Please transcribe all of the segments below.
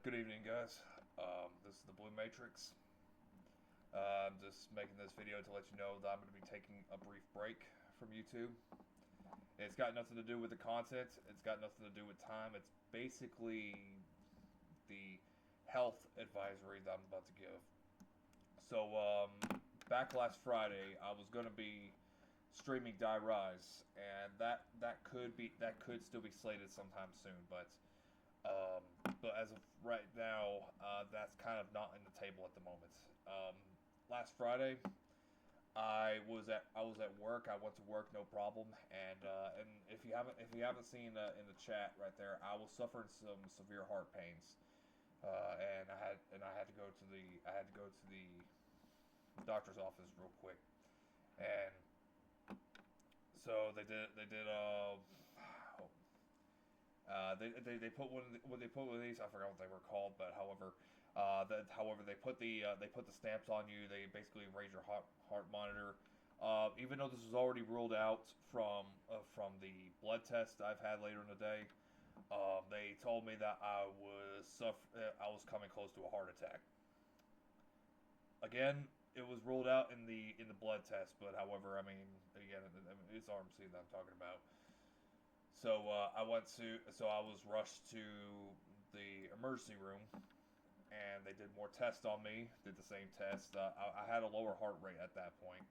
Good evening, guys. This is the Blue Matrix. I'm just making this video to let you know that I'm going to be taking a brief break from YouTube. It's got nothing to do with the content. It's got nothing to do with time. It's basically the health advisory that I'm about to give. So, back last Friday, I was going to be streaming Die Rise, and that could still be slated sometime soon, um, but as of right now, that's kind of not in the table at the moment. Last Friday, I was at work. I went to work, no problem. And if you haven't seen in the chat right there, I was suffering some severe heart pains, and I had to go to the doctor's office real quick, and so they put they put one of these. I forgot what they were called, but however they put the stamps on you. They basically raise your heart monitor. Even though this was already ruled out from the blood test I've had later in the day, they told me that I was coming close to a heart attack. Again, it was ruled out in the blood test, but however, I mean, again, it's RMC that I'm talking about. So I was rushed to the emergency room, and they did more tests on me. Did the same test. I had a lower heart rate at that point,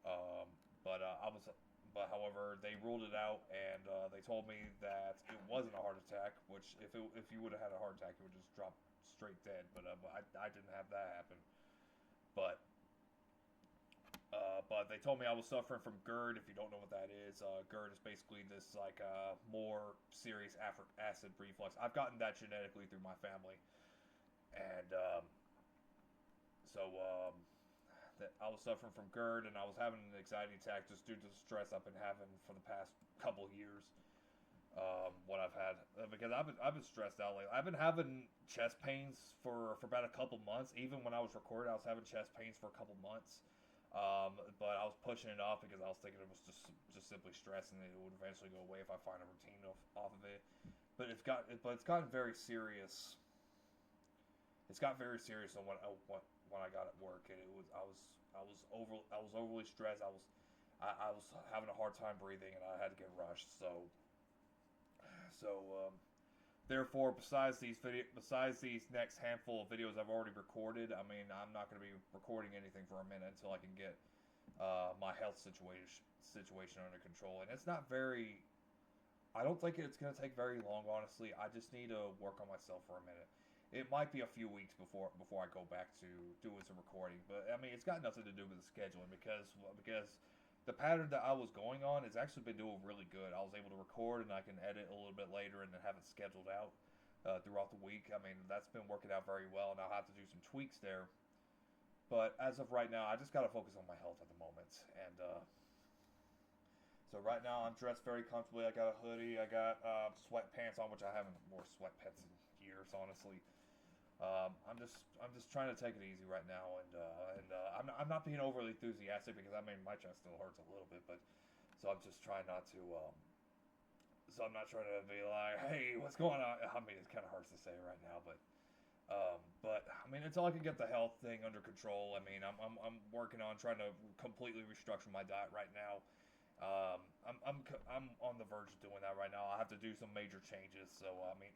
um, but I was, but however, they ruled it out, and they told me that it wasn't a heart attack. Which if you would have had a heart attack, you would just drop straight dead. But I didn't have that happen. But but they told me I was suffering from GERD. If you don't know what that is, GERD is basically this like more serious acid reflux. I've gotten that genetically through my family, and so that I was suffering from GERD, and I was having an anxiety attack just due to the stress I've been having for the past couple of years. What I've had because I've been stressed out lately. I've been having chest pains for about a couple months. Even when I was recording, I was having chest pains for a couple months. But I was pushing it off because I was thinking it was just simply stress, and it would eventually go away if I find a routine off of it. But it's gotten very serious. It's got very serious on when I got at work, and I was overly stressed. I was having a hard time breathing, and I had to get rushed. So therefore, besides these next handful of videos I've already recorded, I mean, I'm not going to be recording anything for a minute until I can get my health situation under control. And it's not very. I don't think it's going to take very long, honestly. I just need to work on myself for a minute. It might be a few weeks before I go back to doing some recording, but I mean, it's got nothing to do with the scheduling because the pattern that I was going on has actually been doing really good. I was able to record and I can edit a little bit later and then have it scheduled out throughout the week. I mean, that's been working out very well, and I'll have to do some tweaks there. But as of right now, I just got to focus on my health at the moment. And so right now, I'm dressed very comfortably. I got a hoodie. I got sweatpants on, which I haven't worn sweatpants in years, honestly. I'm just trying to take it easy right now, I'm not being overly enthusiastic because I mean my chest still hurts a little bit, but so I'm just trying not to. So I'm not trying to be like, hey, what's going on? I mean, it kind of hurts to say right now, but I mean, until I can get the health thing under control, I mean, I'm working on trying to completely restructure my diet right now. I'm on the verge of doing that right now. I have to do some major changes. So I mean,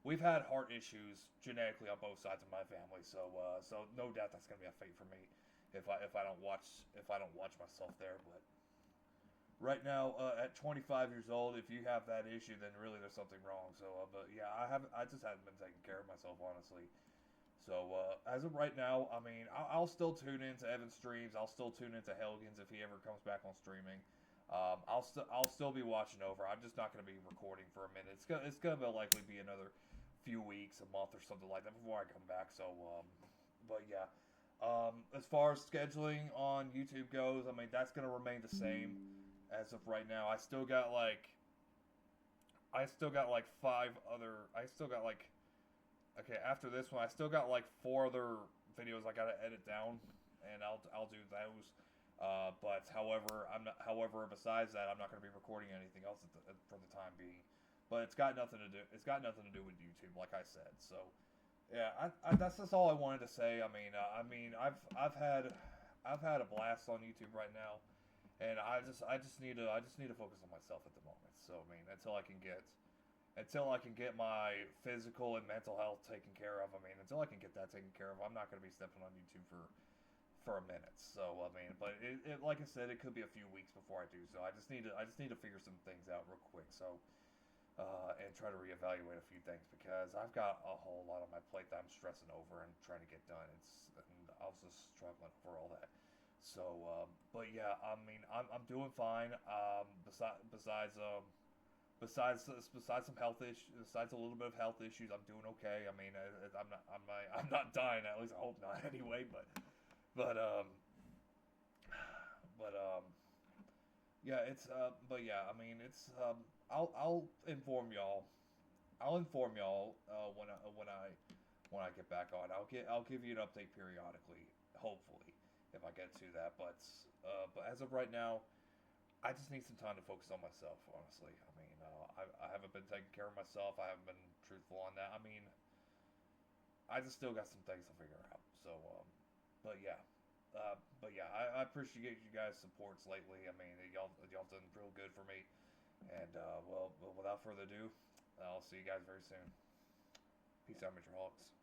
we've had heart issues genetically on both sides of my family, so no doubt that's gonna be a fate for me if I don't watch myself there. But right now, at 25 years old, if you have that issue, then really there's something wrong. So, but yeah, I just haven't been taking care of myself, honestly. So as of right now, I mean, I'll still tune into Evan's streams. I'll still tune into Helgens if he ever comes back on streaming. I'll still be watching over. I'm just not going to be recording for a minute. It's gonna likely be another few weeks, a month, or something like that before I come back. So, but yeah, as far as scheduling on YouTube goes, I mean that's gonna remain the same as of right now. I still got like five other. I still got like okay, after this one, I still got like four other videos I gotta edit down, and I'll do those. But however, I'm not. However, besides that, I'm not gonna be recording anything else for the time being. but it's got nothing to do. It's got nothing to do with YouTube, like I said. So, yeah, that's just all I wanted to say. I've had a blast on YouTube right now, and I just need to focus on myself at the moment. So, I mean, until I can get my physical and mental health taken care of. I mean, until I can get that taken care of, I'm not going to be stepping on YouTube for a minute. So I mean, but like I said, it could be a few weeks before I do. So I just need to figure some things out real quick. So and try to reevaluate a few things because I've got a whole lot on my plate that I'm stressing over and trying to get done. And I was just struggling for all that. So, but yeah, I mean, I'm doing fine. Besides some health issues, besides a little bit of health issues, I'm doing okay. I mean, I'm not dying. At least I hope not. Anyway, but but yeah, I mean, I'll inform y'all. I'll inform y'all when I get back on. I'll give you an update periodically, hopefully, if I get to that. But as of right now, I just need some time to focus on myself. Honestly, I mean, I haven't been taking care of myself. I haven't been truthful on that. I mean, I just still got some things to figure out. So, but yeah. I appreciate you guys' supports lately. I mean, y'all done real good for me. And well, without further ado, I'll see you guys very soon. Peace out, Mr. Hawks.